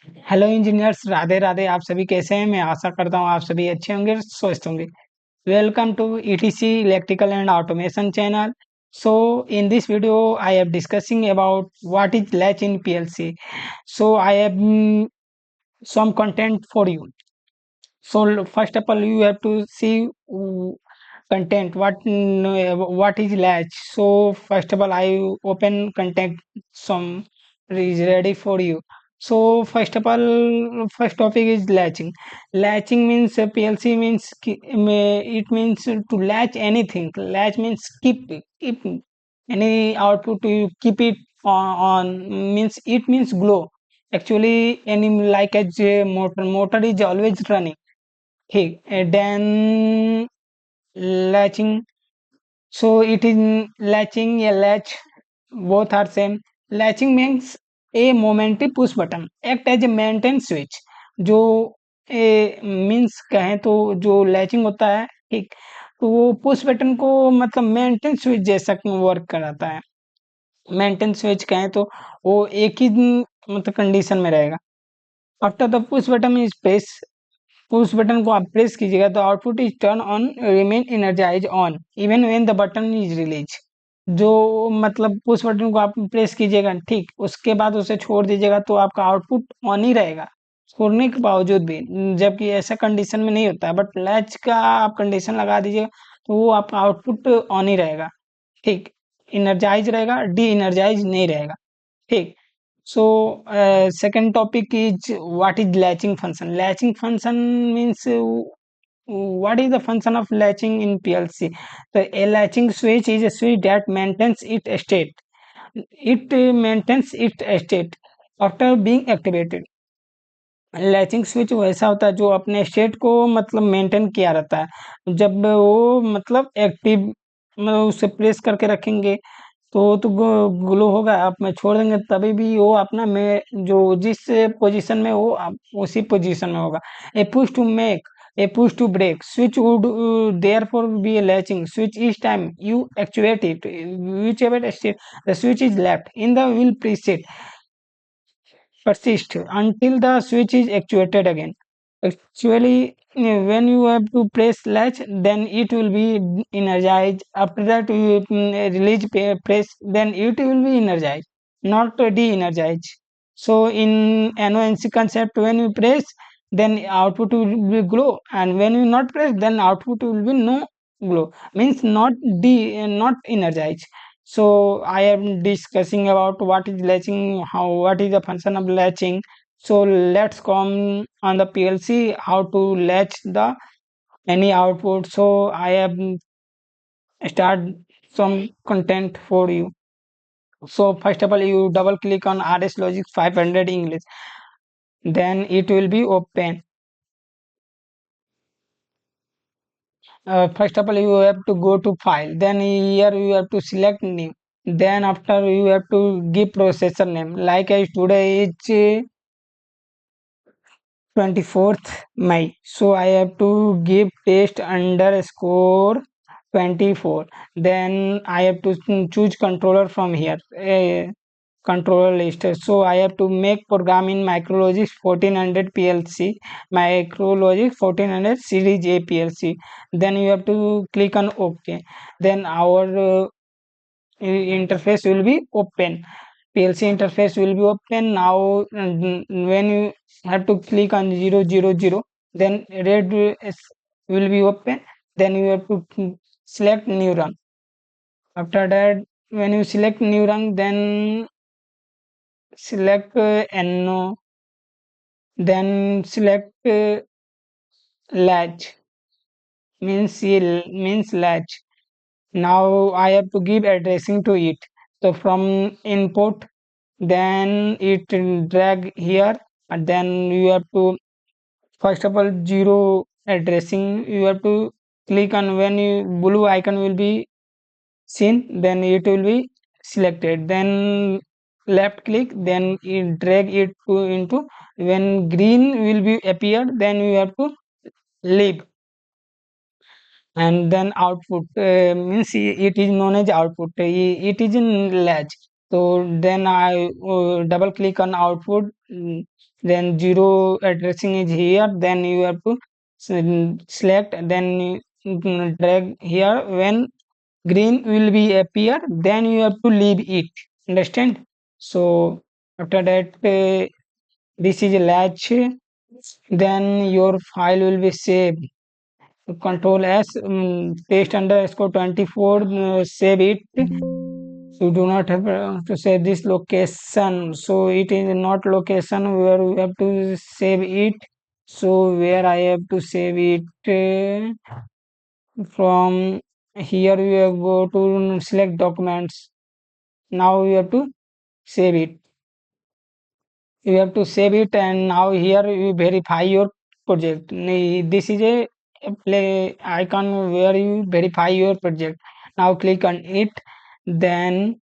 Hello engineers, Radhe Radhe. आप सभी कैसे हैं? मैं आशा करता हूँ आप सभी अच्छे होंगे, स्वस्थ होंगे। Welcome to ETC electrical and automation channel. So in this video I am discussing about what is latch in PLC. So I have some content for you. So first of all, you have to see content. What is latch? So first of all, I open content. Some is ready for you. So first of all, first topic is latching. Latching means PLC means it means to latch anything. Latch means keep any output to keep it on means it means glow. Actually, any like a motor is always running. ठीक, then latching. So it is latching a latch. Both are same. Latching means a momentary push button act as a maintenance switch. जो means कहें तो जो latching होता है, ठीक, तो वो पुश बटन को मतलब मेंटेन स्विच जैसा वर्क कराता है। मेंटेन स्विच कहें तो वो एक ही मतलब कंडीशन में रहेगा। After the push button is press, push button को आप प्रेस कीजिएगा तो output is turn on remain energize on even when the button is release. जो मतलब पुश बटन को आप प्रेस कीजिएगा, ठीक, उसके बाद उसे छोड़ दीजिएगा तो आपका आउटपुट ऑन ही रहेगा छोड़ने के बावजूद भी। जबकि ऐसा कंडीशन में नहीं होता है, बट लैच का आप कंडीशन लगा दीजिएगा तो वो आपका आउटपुट ऑन ही रहेगा, ठीक, इनर्जाइज रहेगा, डी इनर्जाइज नहीं रहेगा, ठीक। So second topic is what is latching function. Latching function means what is the function of latching in PLC. So a latching switch is a switch that maintains its state. It maintains its state after being activated. Latching switch वैसा होता है जो अपने state को मतलब maintain किया रहता है। जब वो मतलब एक्टिव मतलब उसे प्रेस करके रखेंगे तो ग्लो होगा, आप में छोड़ देंगे तभी भी वो अपना में जो जिस पोजीशन में वो उसी पोजीशन में होगा। A push to make, a push to break switch would therefore be a latching switch each time you actuate it whichever state the switch is left in the will preset persist until the switch is actuated again. Actually, when you have to press latch, then it will be energized. After that, you release press, then it will be energized, not de-energized. So in NONC concept, when you press, then output will be glow, and when you not press, then output will be no glow. Means not energized. So I am discussing about what is latching, how what is the function of latching. So let's come on the PLC how to latch the any output. So I have start some content for you. So first of all, you double click on RS Logic 500 English, then it will be open. First of all, you have to go to file, then here you have to select new, then after you have to give processor name, like as today is 24th May, so I have to give test underscore 24, then I have to choose controller from here, controller list. So I have to make program in Micrologix 1400 PLC, Micrologix 1400 series A PLC. Then you have to click on OK. Then our interface will be open. PLC interface will be open. Now when you have to click on 000, then red will be open. Then you have to select new run. After that, when you select new run, then select no, then select latch, means latch. Now I have to give addressing to it. So from input, then it drag here, and then you have to first of all zero addressing. You have to click on when you blue icon will be seen, then it will be selected, then left click, then you drag it to into, when green will be appeared, then you have to leave, and then output means it is known as output. It is in latch. So then I double click on output, then zero addressing is here, then you have to select, then drag here. When green will be appear, then you have to leave it, understand? So after that, this is a latch, then your file will be saved. Control S, paste underscore 24, save it. You do not have to save this location, so it is not location where we have to save it. So where I have to save it, from here we have go to select documents. Now you have to save it. You have to save it, and now here you verify your project. This is a play icon where you verify your project. Now click on it, then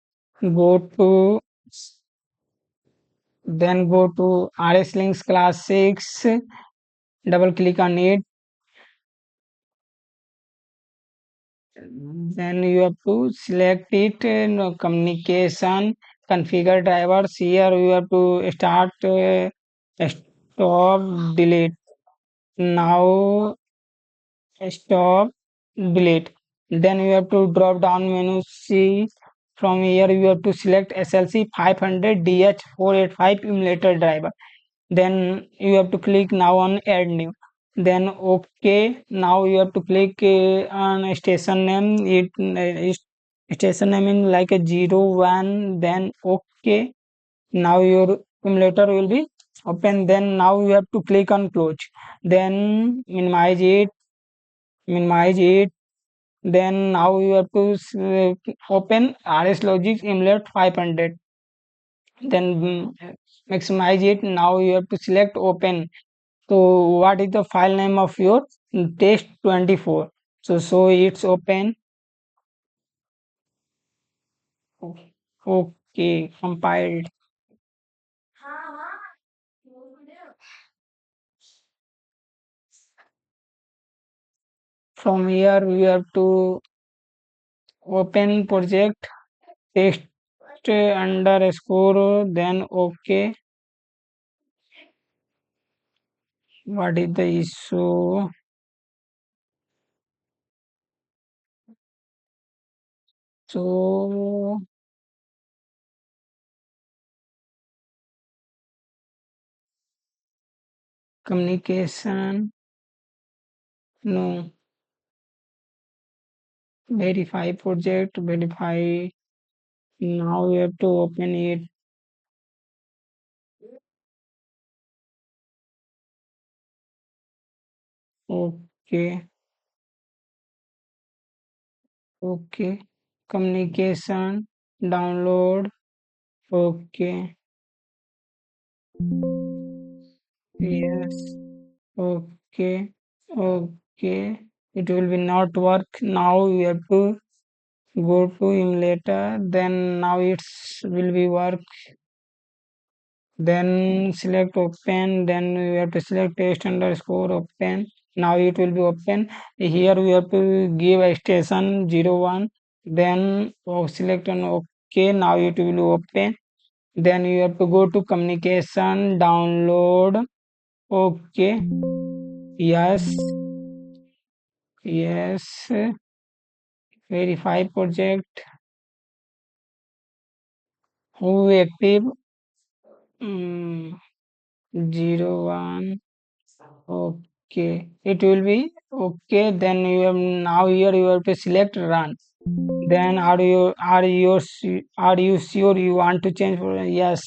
go to RS Links class 6, double click on it, then you have to select it, communication, configure drivers. Here you have to start, stop, delete. Now stop, delete. Then you have to drop down menu C. From here you have to select SLC 500 DH485 emulator driver. Then you have to click now on add new, then okay. Now you have to click on station name. It is station name in like a 01, then okay. Now your emulator will be open. Then now you have to click on close, then minimize it. Then now you have to open RS Logic emulate 500, then maximize it. Now you have to select open. So what is the file name of your test 24? So it's open. Okay, compiled. From here we have to open project test underscore, then okay. What is the issue? So communication, no, verify project, verify. Now we have to open it. Okay, okay. Communication, download. Okay, yes, okay, okay. It will be not work. Now you have to go to emulator. Then now it's will be work. Then select open. Then you have to select test underscore open. Now it will be open. Here we have to give a station 01. Then select on OK. Now it will open. Then you have to go to communication, download. Okay. Yes. Yes. Verify project. Who active? Mm, 01. Okay. It will be okay. Then you have now here you have to select run. Then are you sure you want to change for yes?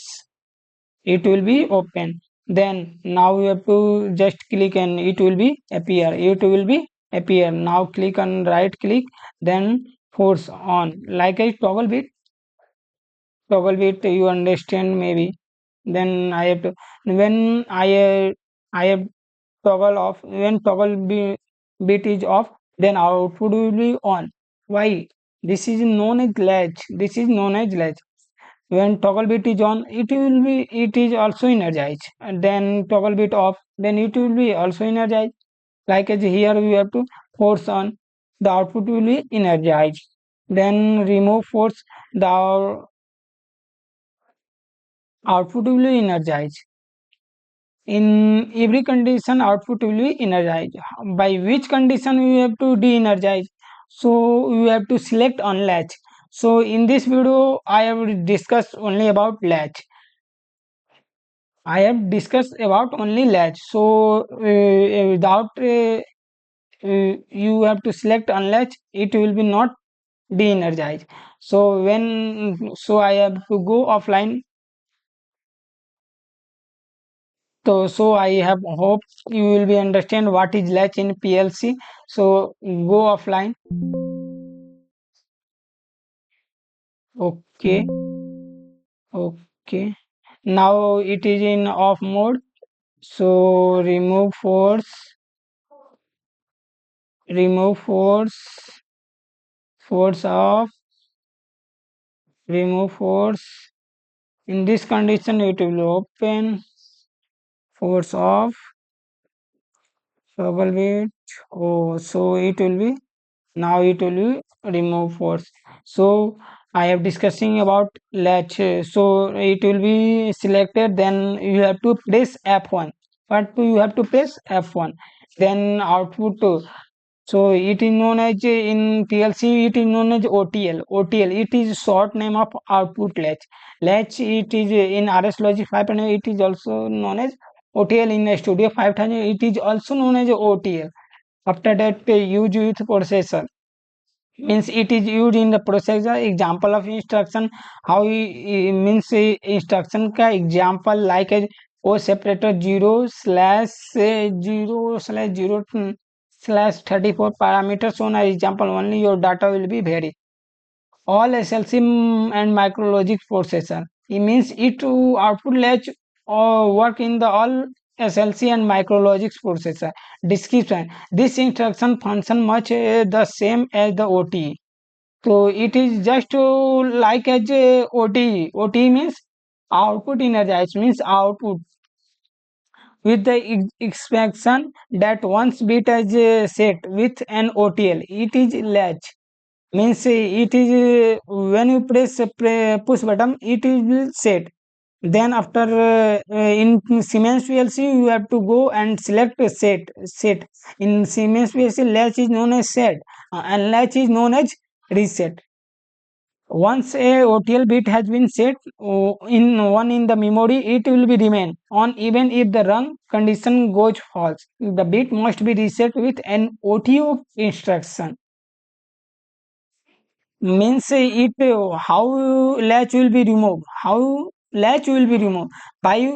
It will be open. Then now you have to just click and it will be appear. It will be appear. Now click on right click, then force on like a toggle bit you understand maybe. Then I have to, when I have toggle off, when bit is off, then output will be on. Why? This is known as latch. This is known as latch. When toggle bit is on, it is also energized, and then toggle bit off, then it will be also energized. Like as here we have to force on, the output will be energized. Then remove force, the output will be energized. In every condition output will be energized. By which condition we have to de-energize? So we have to select on latch. So in this video I have discussed only about latch. I have discussed about only latch. So without you have to select unlatch, it will be not de-energized. So I have to go offline. So I have hope you will be understand what is latch in PLC. So go offline. Okay, okay. Now it is in off mode. So remove force off, remove force. In this condition, it will open, force off, double bit. Oh, so it will be now it will be remove force. So I have discussing about latch. So it will be selected, then you have to press F1. But you have to press F1, then output. So it is known as in PLC it is known as OTL. OTL it is short name of output latch. Latch it is in RS Logic 500 it is also known as OTL. In Studio 5000 it is also known as OTL. After that use with processor means it is used in the processor. Example of instruction how means instruction का example like a O separator 0/0/0/34 parameters on an example only your data will be vary. All SLC and micrologic processor. It means it to output latch or work in the all SLC and micrologic processor. Description. This instruction function much the same as the OTE. So it is just like as a OTE. OTE means output energized means output with the expression that once bit as set with an OTL. It is latch means it is when you press push button it will set. Then after in Siemens PLC you have to go and select set. In Siemens PLC latch is known as set and latch is known as reset. Once a OTL bit has been set in the memory, it will be remain on even if the run condition goes false. The bit must be reset with an OTO instruction. Means it how latch will be removed, how latch will be removed by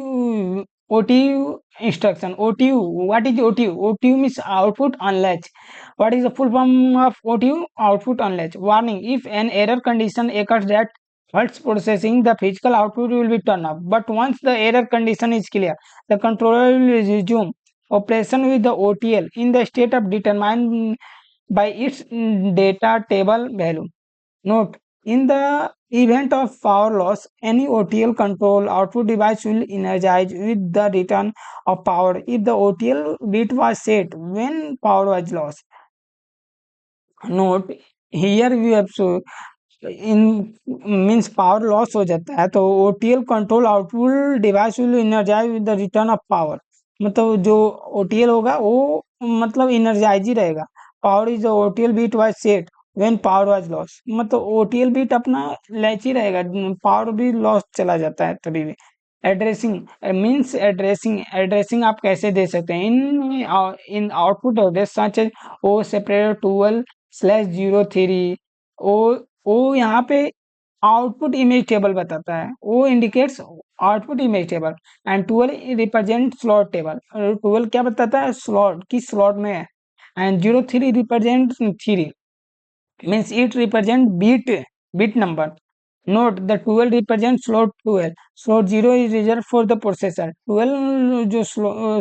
OTU instruction. OTU, what is OTU? OTU means output on latch. What is the full form of OTU? Output on latch. Warning, if an error condition occurs that halts processing, the physical output will be turned off, but once the error condition is clear the controller will resume operation with the OTL in the state of determined by its data table value. Note: in the event of power loss, any OTL control output device will energize with the return of power if the OTL bit was set when power was lost. Note: here we have so in means power loss हो जाता है तो OTL control output device will energise with the return of power. मतलब जो OTL होगा वो मतलब energise ही रहेगा। Power is the OTL bit was set when power was loss. मतलब ओटीएल बीट अपना लैच ही रहेगा, पावर भी लॉस चला जाता है तभी भी। एड्रेसिंग मीन्स एड्रेसिंग आप कैसे दे सकते हैं in output address such as O separator 12/03। O O यहाँ पे आउटपुट इमेज टेबल बताता है, O indicates output image table and 12 represent slot table. 12 क्या बताता है? स्लॉट, किस स्लॉट में है। And 03 represent 3 means it represent bit number. Note: the 12 represents slot 12, slot 0 is reserved for the processor। 12 जो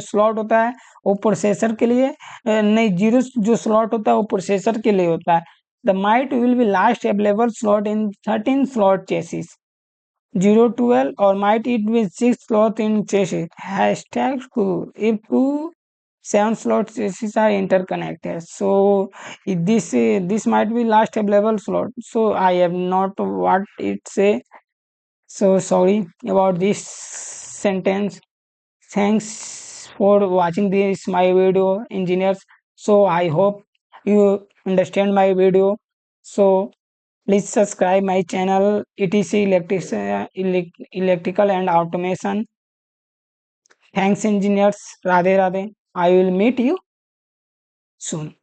slot होता है वो प्रोसेसर के लिए, नहीं 0 जो slot होता है वो प्रोसेसर के लिए होता है। The might will be last available slot in 13 slot chassis 012 or might it be 6 slot in chassis hashtag 2 if two 7 slot chassis are interconnected. So this might be last available slot. So I have not what it say. So sorry about this sentence. Thanks for watching this my video, engineers. So I hope you understand my video. So please subscribe my channel etc electrical and automation. Thanks engineers. Radhe Radhe. I will meet you soon.